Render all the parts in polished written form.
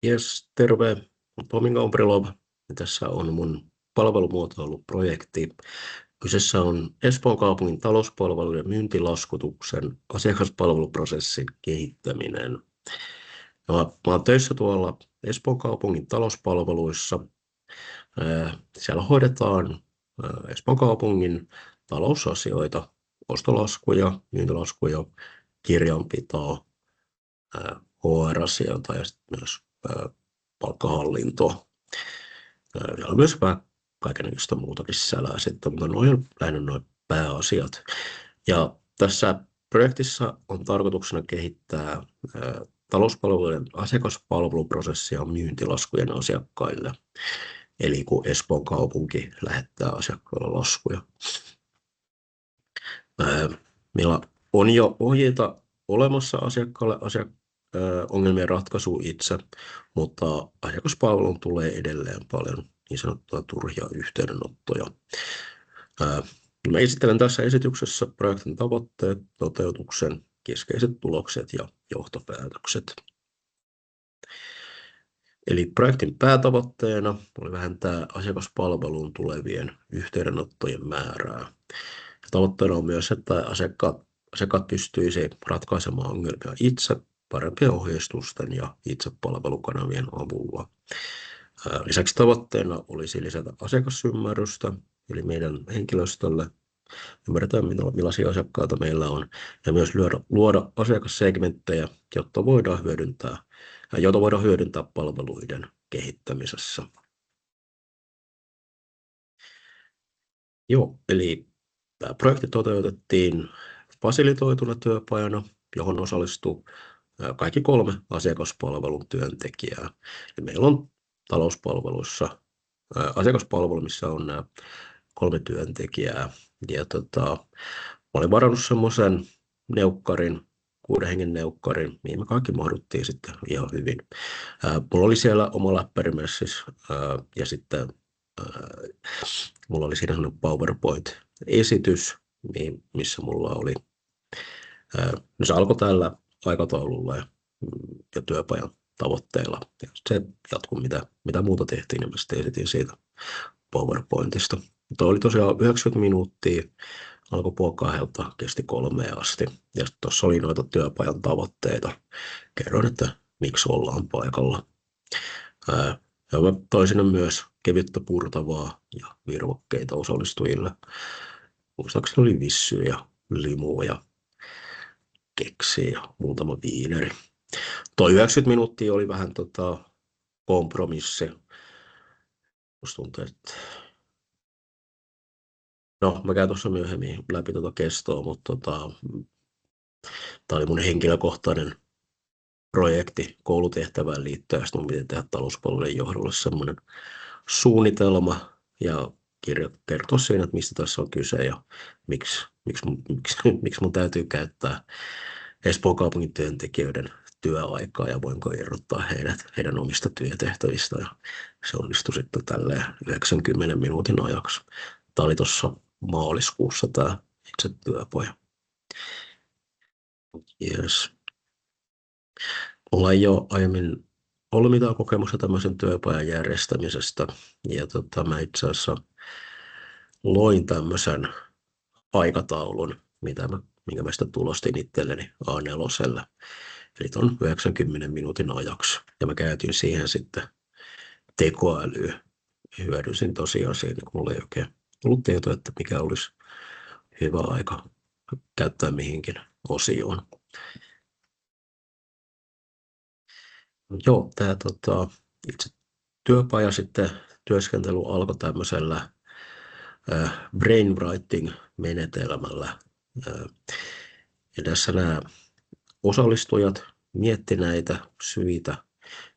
Jes, terve. Tomi Gaubrilov. Tässä on mun palvelumuotoiluprojekti. Kyseessä on Espoon kaupungin talouspalveluiden myyntilaskutuksen asiakaspalveluprosessin kehittäminen. Mä oon töissä tuolla Espoon kaupungin talouspalveluissa. Siellä hoidetaan Espoon kaupungin talousasioita, ostolaskuja, myyntilaskuja, kirjanpitoa, HR-asioita ja sitten myös palkkahallintoa. Ja on myös vähän kaikenlaista muutakin sisällä sitten, mutta noin on lähinnä noin pääasiat. Ja tässä projektissa on tarkoituksena kehittää talouspalveluiden asiakaspalveluprosessia myyntilaskujen asiakkaille. Eli kun Espoon kaupunki lähettää asiakkaille laskuja. Meillä on jo ohjeita olemassa asiakkaalle ongelmien ratkaisu itse, mutta asiakaspalveluun tulee edelleen paljon niin sanottuja turhia yhteydenottoja. Mä esittelen tässä esityksessä projektin tavoitteet, toteutuksen, keskeiset tulokset ja johtopäätökset. Eli projektin päätavoitteena oli vähentää asiakaspalveluun tulevien yhteydenottojen määrää. Ja tavoitteena on myös, että asiakkaat pystyisi ratkaisemaan ongelmia itse parempien ohjeistusten ja itsepalvelukanavien avulla. Lisäksi tavoitteena olisi lisätä asiakasymmärrystä, eli meidän henkilöstölle ymmärretään, millaisia asiakkaita meillä on, ja myös luoda asiakassegmenttejä, jotta voidaan hyödyntää palveluiden kehittämisessä. Joo, eli tämä projekti toteutettiin fasilitoituna työpajana, johon osallistui kaikki 3 asiakaspalvelun työntekijää. Ja meillä on talouspalveluissa asiakaspalvelu, missä on nämä 3 työntekijää. Ja mä olin varannut semmoisen neukkarin, 6 hengen neukkarin, mihin me kaikki mahduttiin sitten ihan hyvin. Mulla oli siellä oma läppärimessis ja sitten mulla oli siinä sellainen PowerPoint-esitys, missä mulla oli, no se alkoi tällä aikataululla ja työpajan tavoitteilla. Ja se jatkui, mitä muuta tehtiin, ja mä sitten esitin siitä PowerPointista. Tuo oli tosiaan 90 minuuttia, alkoi 2:30, kesti 3 asti. Ja tuossa oli noita työpajan tavoitteita. Kerroin, että miksi ollaan paikalla. Ja mä toin sinne myös kevyttä purtavaa ja virvokkeita osallistujille. Muistaakseni oli vissyä ja limua ja keksiä ja muutama viineri. Tuo 90 minuuttia oli vähän kompromissi. Musta tuntuu, että no, mä käyn tuossa myöhemmin läpi kestoa, mutta tämä oli mun henkilökohtainen projekti koulutehtävään liittyen. Sitten mun piti tehdä talouspalveluiden johdolle semmoinen suunnitelma ja kertoa siinä, että mistä tässä on kyse ja miksi mun täytyy käyttää Espoon kaupungin työntekijöiden työaikaa ja voinko irrottaa heidän omista työtehtävistä. Ja se onnistui sitten tälleen 90 minuutin ajaksi. Tämä oli tuossa maaliskuussa tämä itse työpaja. Yes. Mulla ei ole aiemmin ollut mitään kokemusta tämmöisen työpajan järjestämisestä. Ja mä itse asiassa loin tämmöisen aikataulun, minkä mä sitten tulostin itselleni A4:lle. Eli tuon 90 minuutin ajaksi. Ja mä käytin siihen sitten tekoälyä. Hyödynsin tosiaan siinä, kun mulla ei oikein ollut tietoa, että mikä olisi hyvä aika käyttää mihinkin osioon. Joo, tämä itse työpaja sitten työskentely alkoi tämmöisellä brainwriting-menetelmällä. Ja tässä nämä osallistujat mietti näitä syitä,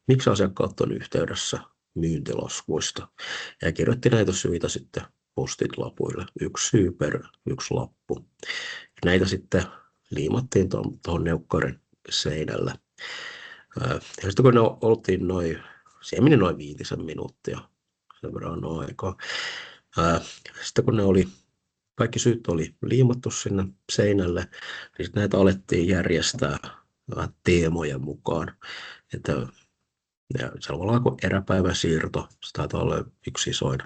miksi asiakkaat on yhteydessä myyntilaskuista. Ja kirjoitti näitä syitä sitten post-it-lapuille. 1 syy per 1 lappu. Näitä sitten liimattiin tuohon neukkarin seinälle. Ja sitten kun ne oltiin siihen meni noin 5 minuuttia, sen verran on aikaa. Sitten kun kaikki syyt oli liimattu sinne seinälle, niin näitä alettiin järjestää teemojen mukaan. Että Ja se voi olla kuin eräpäivän siirto. Se taitaa olla yksi isoin,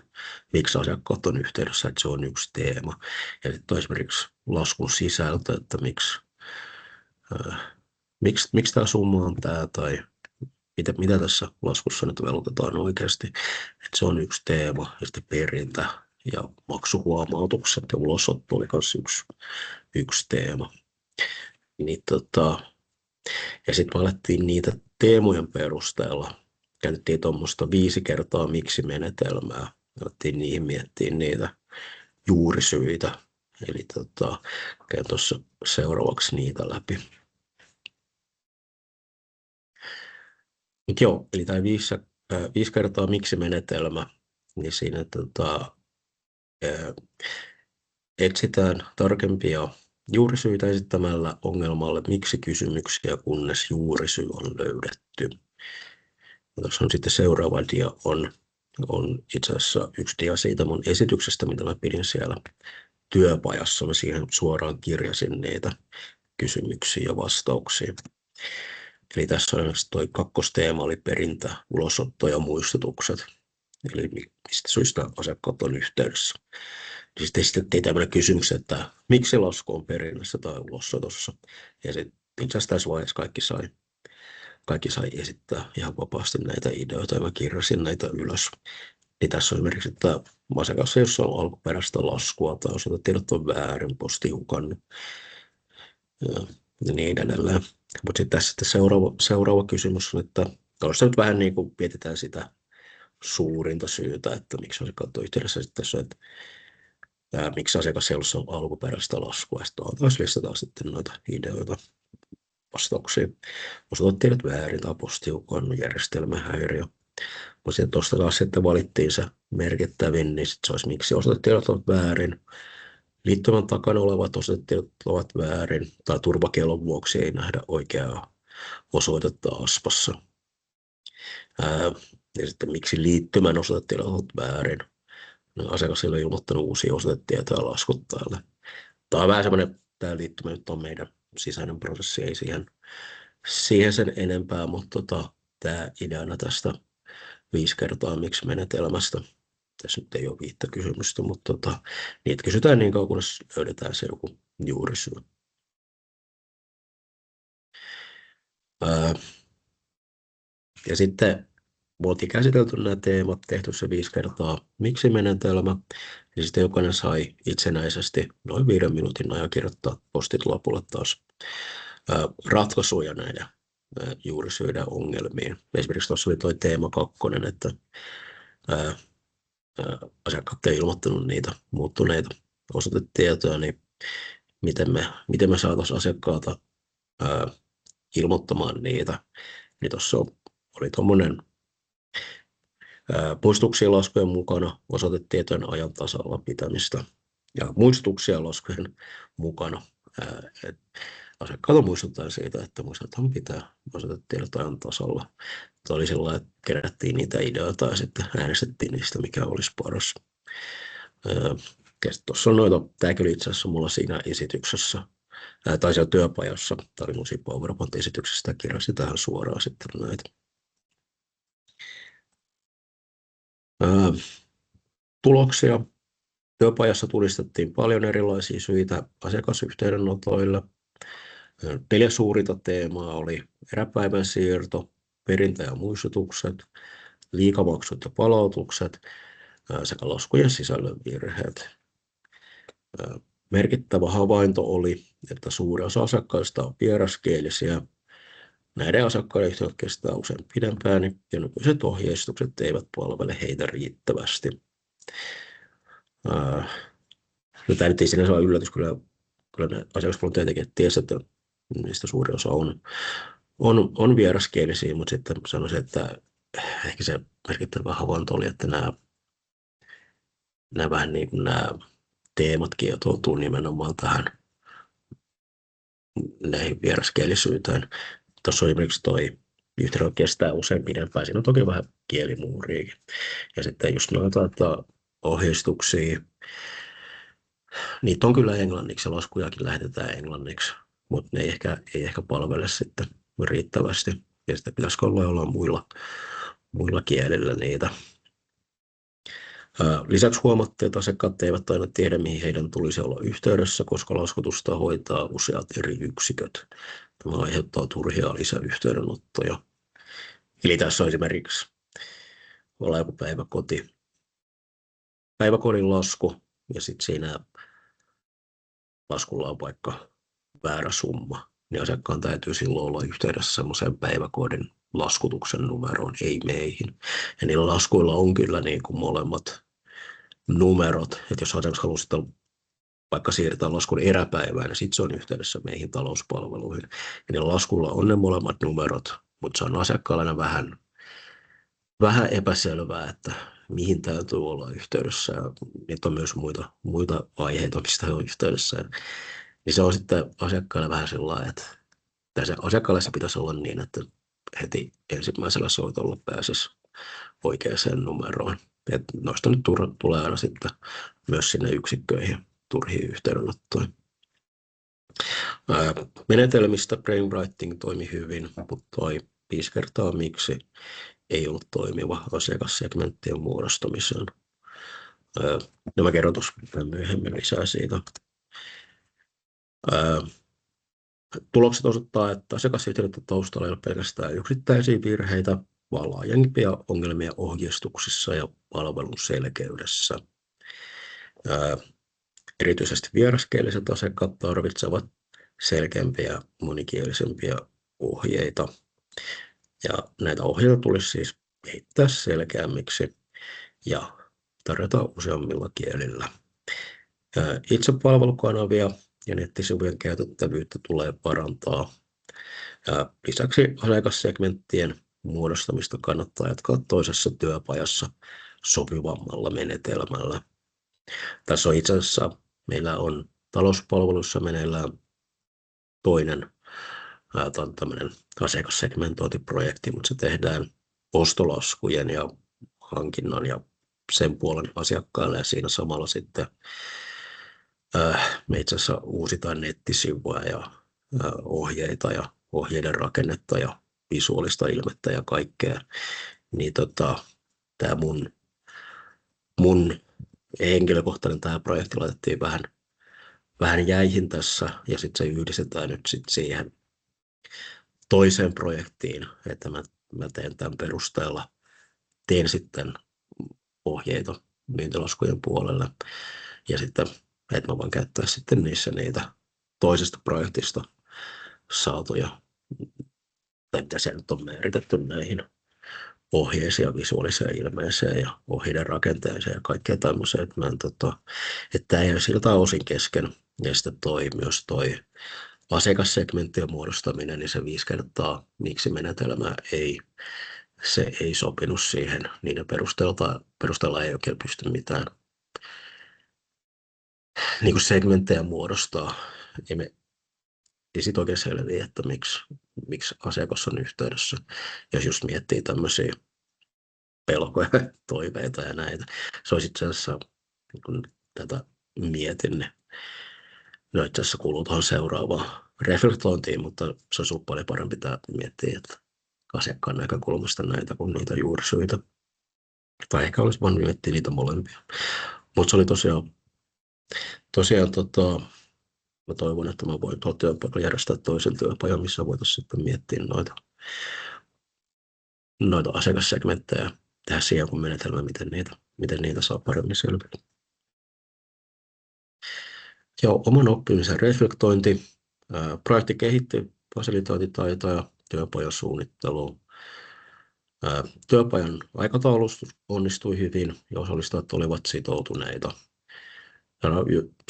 miksi asiakkaat on yhteydessä, että se on yksi teema. Ja sitten esimerkiksi laskun sisältö, että miksi tämä summa on tämä, tai mitä tässä laskussa nyt velotetaan oikeasti. Että se on yksi teema, ja sitten perintä ja maksuhuomautukset ja ulosotto oli myös yksi teema. Niin, ja sitten me alettiin niitä teemojen perusteella, käytettiin tuommoista 5 kertaa miksi-menetelmää, alettiin niihin miettiä niitä juurisyitä. Eli käyn tuossa seuraavaksi niitä läpi. Mut joo, eli tämä 5 kertaa miksi-menetelmä, niin siinä etsitään tarkempia juurisyitä esittämällä ongelmalle miksi-kysymyksiä, kunnes juurisyy on löydetty. Ja tuossa on sitten seuraava dia on itse asiassa yksi dia siitä mun esityksestä, mitä mä pidin siellä työpajassa. Mä siihen suoraan kirjasin niitä kysymyksiä ja vastauksia. Eli tässä on toi kakkosteema oli perintä, ulosotto ja muistutukset. Eli mistä syistä asiakkaat on yhteydessä. Sitten esitettiin tämmöinen kysymys, että miksi lasku on perinnässä tai ulosotossa. Ja sitten itse asiassa tässä vaiheessa kaikki sai esittää ihan vapaasti näitä ideoita ja mä kirjasin näitä ylös. Niin tässä on esimerkiksi, että asiakas ei ole alkuperäistä laskua tai osoitetiedot on väärin, posti hukannut ja niin edelleen. Mutta sitten tässä seuraava kysymys on, että tuossa nyt vähän niin kuin mietitään sitä suurinta syytä, että miksi asiakkaat on yhteydessä sitten se, että miksi asiakas ei ollut alkuperäistä laskua. Ja sitten taas listataan sitten noita ideoita, vastauksia. Osoitetiedot väärin tai posti hukannut, järjestelmähäiriö. Mutta sitten tuosta taas sitten valittiin se merkittävin, niin sitten se olisi miksi osoitetiedot ovat väärin. Liittymän takana olevat osoitetiedot ovat väärin, tai turvakiellon vuoksi ei nähdä oikeaa osoitetta ASPassa. Ja sitten miksi liittymän osoitetiedot ovat väärin. No, asiakas ei ole ilmoittanut uusia osoitetietoja laskuttajalle. Tämä on vähän semmoinen, tämä liittymä nyt on meidän sisäinen prosessi, ei siihen sen enempää, mutta tämä ideana tästä 5 kertaa miksi menetelmästä. Tässä nyt ei ole 5 kysymystä, mutta niitä kysytään niin kauan, kunnes löydetään se joku juurisyy. Ja sitten me oltiin käsitelty nämä teemat, tehty se 5 kertaa miksi-menetelmä, ja sitten jokainen sai itsenäisesti noin 5 minuutin ajan kirjoittaa postit lapulle taas ratkaisuja näiden juurisyiden ongelmiin. Esimerkiksi tuossa oli tuo teema 2, että asiakkaat ei ilmoittanut niitä muuttuneita osoitetietoja, niin miten me saataisiin asiakkaata ilmoittamaan niitä. Niin tuossa oli tuommoinen poistuksia laskujen mukana, osoitetietojen ajan tasalla pitämistä ja muistutuksia laskujen mukana. Asiakkaita muistutetaan siitä, että muistetaan pitää osoitetiedot ajan tasalla. Tämä oli sellainen, että kerättiin niitä ideoita ja sitten äänestettiin niistä, mikä olisi paras. Ja tuossa on noita, tämäkin oli itse asiassa mulla siinä esityksessä, tai siellä työpajassa, tämä oli mun siinä PowerPoint-esityksestä, ja kirjasin tähän suoraan sitten näitä. Tuloksia. Työpajassa tulistettiin paljon erilaisia syitä asiakasyhteydenotoille. 4 suurinta teemaa oli eräpäivän siirto, perintä ja muistutukset, liikamaksut ja palautukset sekä laskujen sisällön virheet. Merkittävä havainto oli, että suuri osa asiakkaista on vieraskielisiä. Näiden asiakkaiden yhteydet kestää usein pidempään ja nykyiset ohjeistukset eivät palvele heitä riittävästi. No, tämä nyt ei sinänsä ole yllätys, kyllä ne asiakaspalvelun työntekijät tiesivät, että niistä suuri osa on vieraskielisiä, mutta sitten sanoisin, että ehkä se merkittävä havainto oli, että nämä vähän niin kuin nämä teematkin joutuu nimenomaan tähän näihin vieraskielisyyteen. Tuossa on esimerkiksi toi yhteydet kestää usein pidempään. Siinä on toki vähän kielimuuriakin. Ja sitten just noita ohjeistuksia, niitä on kyllä englanniksi ja laskujakin lähetetään englanniksi, mutta ne ei ehkä palvele sitten riittävästi. Ja sitten pitäisikö olla jollain muilla kielillä niitä. Lisäksi huomattiin, että asiakkaat eivät aina tiedä, mihin heidän tulisi olla yhteydessä, koska laskutusta hoitaa useat eri yksiköt. Tämä aiheuttaa turhia lisäyhteydenottoja. Eli tässä on esimerkiksi olla joku päiväkodin lasku, ja sitten siinä laskulla on vaikka väärä summa, niin asiakkaan täytyy silloin olla yhteydessä semmoiseen päiväkodin laskutuksen numeroon, ei meihin. Ja niillä laskuilla on kyllä niin kuin molemmat numerot, että jos asiakas haluaa sitten vaikka siirtää laskun eräpäivään, niin sitten se on yhteydessä meihin talouspalveluihin. Ja niillä laskulla on ne molemmat numerot, mutta se on asiakkaalle vähän epäselvää, että mihin täytyy olla yhteydessä. Ja niitä on myös muita aiheita, mistä he on yhteydessä. Niin se on sitten asiakkaalle vähän sellainen, että asiakkaalle se pitäisi olla niin, että heti ensimmäisellä soitolla pääsisi oikeaan numeroon. Et noista nyt tulee aina sitten myös sinne yksikköihin turhiin yhteydenottoja. Menetelmistä Brainwriting toimi hyvin, mutta toi 5 kertaa miksi ei ollut toimiva asiakassegmenttien muodostamiseen. Mä kerron tuossa myöhemmin lisää siitä. Tulokset osoittaa, että asiakasyhteyden taustalla ei ole pelkästään yksittäisiä virheitä, vaan laajempia ongelmia ohjeistuksissa ja palvelun selkeydessä. Erityisesti vieraskieliset asiakkaat tarvitsevat selkeämpiä, monikielisempiä ohjeita. Ja näitä ohjeita tulisi siis kehittää selkeämmiksi ja tarjota useammilla kielillä. Itsepalvelukanavia ja nettisivujen käytettävyyttä tulee parantaa. Lisäksi asiakassegmenttien muodostamista kannattaa jatkaa toisessa työpajassa sopivammalla menetelmällä. Tässä on itse asiassa, meillä on talouspalveluissa meneillään toinen tämmöinen asiakassegmentointiprojekti, mutta se tehdään ostolaskujen ja hankinnan ja sen puolen asiakkaille ja siinä samalla sitten me itse asiassa uusitaan nettisivuja ja ohjeita ja ohjeiden rakennetta ja visuaalista ilmettä ja kaikkea. Niin tämä mun henkilökohtainen tämä projekti laitettiin vähän jäihin tässä ja sitten se yhdistetään nyt sitten siihen toiseen projektiin, että mä teen tämän perusteella, teen sitten ohjeita myyntilaskujen puolelle ja sitten, että mä voin käyttää sitten niissä niitä toisesta projektista saatuja, tai mitä siellä nyt on määritetty näihin ohjeisiin ja visuaaliseen ilmeeseen ja ohjeiden rakenteeseen ja kaikkea tämmöiseen, että tämä ei ole siltä osin kesken. Ja sitten myös toi asiakassegmenttien muodostaminen, niin se 5 kertaa miksi menetelmä se ei sopinut siihen. Niiden perusteella ei oikein pysty mitään niin kuin segmenttejä muodostaa. Ei sit oikein selviä, että miksi asiakas on yhteydessä, jos just miettii tämmöisiä pelkoja, toiveita ja näitä. Se olisi itse asiassa, kun tätä mietin, niin no itse asiassa kuuluu tuohon seuraavaan reflektointiin, mutta se olisi ollut paljon parempi miettiä, että asiakkaan näkökulmasta näitä kuin niitä juurisyitä. Tai ehkä olisi voinut miettiä niitä molempia. Mutta se oli tosiaan mä toivon, että mä voin tuolla työpaikalla järjestää toisen työpajan, missä voitaisiin sitten miettiä noita asiakassegmenttejä, tehdä siihen joku menetelmä, miten niitä saa paremmin selville. Ja oman oppimisen reflektointi. Projekti kehitti fasilitointitaitoja työpajan suunnitteluun. Työpajan aikataulustus onnistui hyvin ja osallistujat olivat sitoutuneita.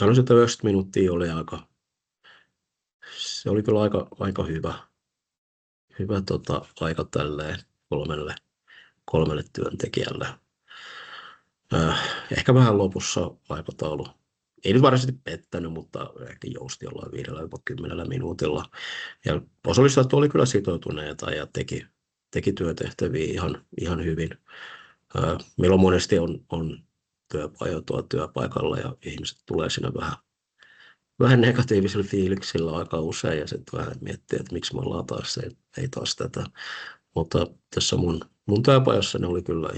Sanoisin, että 90 minuuttia oli se oli kyllä aika hyvä aika tälleen kolmelle työntekijälle. Ehkä vähän lopussa aikataulu. Ei nyt varsinaisesti pettänyt, mutta ehkä jousti jollain 5-10 minuutilla. Ja osallistujat oli kyllä sitoutuneita ja teki työtehtäviä ihan hyvin. Meillä monesti on työpajoja tuolla työpaikalla ja ihmiset tulee siinä vähän negatiivisilla fiiliksillä aika usein ja sitten vähän miettii, että miksi me ollaan taas, ei taas tätä. Mutta tässä mun työpajassa ne oli kyllä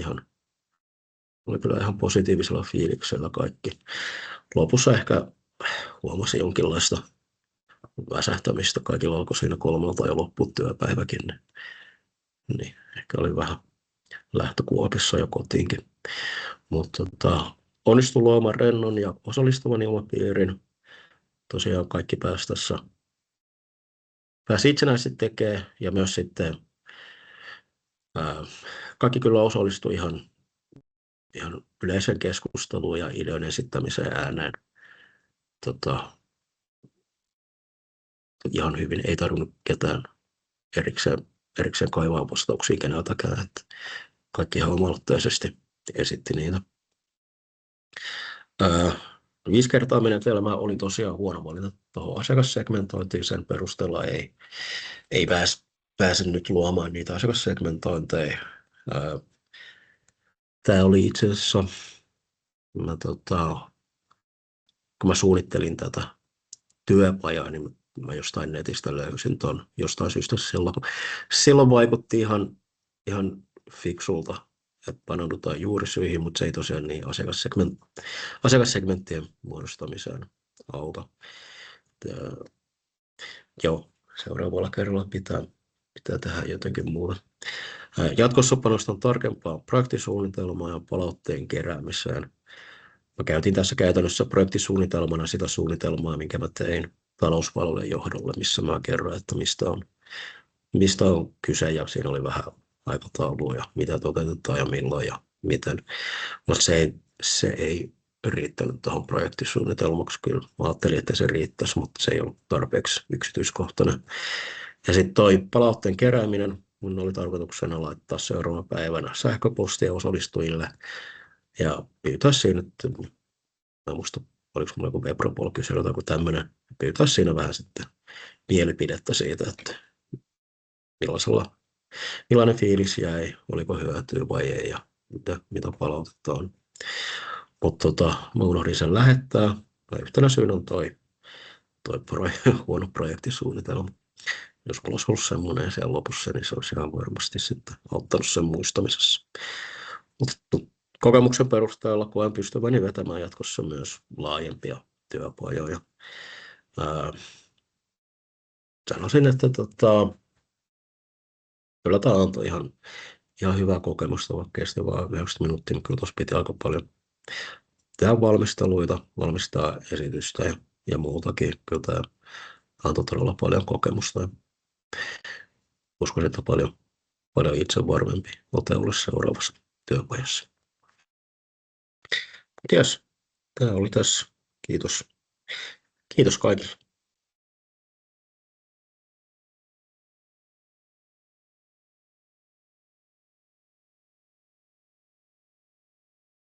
ihan positiivisella fiiliksellä kaikki. Lopussa ehkä huomasin jonkinlaista väsähtämistä. Kaikilla alkoi siinä 3 jo loppu työpäiväkin. Niin ehkä oli vähän lähtökuopissa jo kotiinkin. Mutta onnistui luomaan rennon ja osallistuvan ilmapiirin. Tosiaan kaikki pääsi itsenäisesti tekemään ja myös sitten kaikki kyllä osallistui ihan yleiseen keskusteluun ja ideoiden esittämiseen ääneen. Ihan hyvin, ei tarvinnut ketään erikseen kaivaa vastauksia keneltäkään, että kaikki ihan oma-aloitteisesti esitti niitä. 5 kertaa menetelmä oli tosiaan huono valinta tuohon asiakassegmentointiin, sen perusteella ei pääse nyt luomaan niitä asiakassegmentointeja. Tämä oli itse asiassa, kun mä suunnittelin tätä työpajaa, niin mä jostain netistä löysin ton jostain syystä silloin vaikutti ihan fiksulta, että paneudutaan juurisyihin, mutta se ei tosiaan niin asiakassegmenttien muodostamiseen auta. Joo, seuraavalla kerralla pitää tehdä jotenkin muuta. Jatkossa panostan tarkempaan projektisuunnitelmaan ja palautteen keräämiseen. Mä käytin tässä käytännössä projektisuunnitelmana sitä suunnitelmaa, minkä mä tein talouspalvelujen johdolle, missä mä kerroin, että mistä on kyse, ja siinä oli vähän aikataulua ja mitä toteutetaan ja milloin ja miten. Mutta se ei riittänyt tuohon projektisuunnitelmaksi. Kyllä mä ajattelin, että se riittäisi, mutta se ei ollut tarpeeksi yksityiskohtainen. Ja sitten toi palautteen kerääminen, mun oli tarkoituksena laittaa seuraavana päivänä sähköpostia osallistujille ja pyytää siinä, että mä muista, oliko mulla joku Webropol-kysely tai joku tämmöinen, pyytää siinä vähän sitten mielipidettä siitä, että millainen fiilis jäi, oliko hyötyä vai ei ja mitä palautetta on. Mutta mä unohdin sen lähettää. Yhtenä syynä on toi huono projektisuunnitelma. Jos mulla olisi ollut semmoinen siellä lopussa, niin se olisi ihan varmasti sitten auttanut sen muistamisessa. Mutta kokemuksen perusteella koen pystyväni vetämään jatkossa myös laajempia työpajoja. Sanoisin, että kyllä tämä antoi ihan hyvää kokemusta, vaikka kesti vain 90 minuuttia, niin kyllä tuossa piti aika paljon tehdä valmisteluita, valmistaa esitystä ja muutakin. Kyllä tämä antoi todella paljon kokemusta. Uskoisin, että paljon itsevarmempi ote olisi seuraavassa työpajassa. Jes, tämä oli tässä. Kiitos. Kiitos kaikille.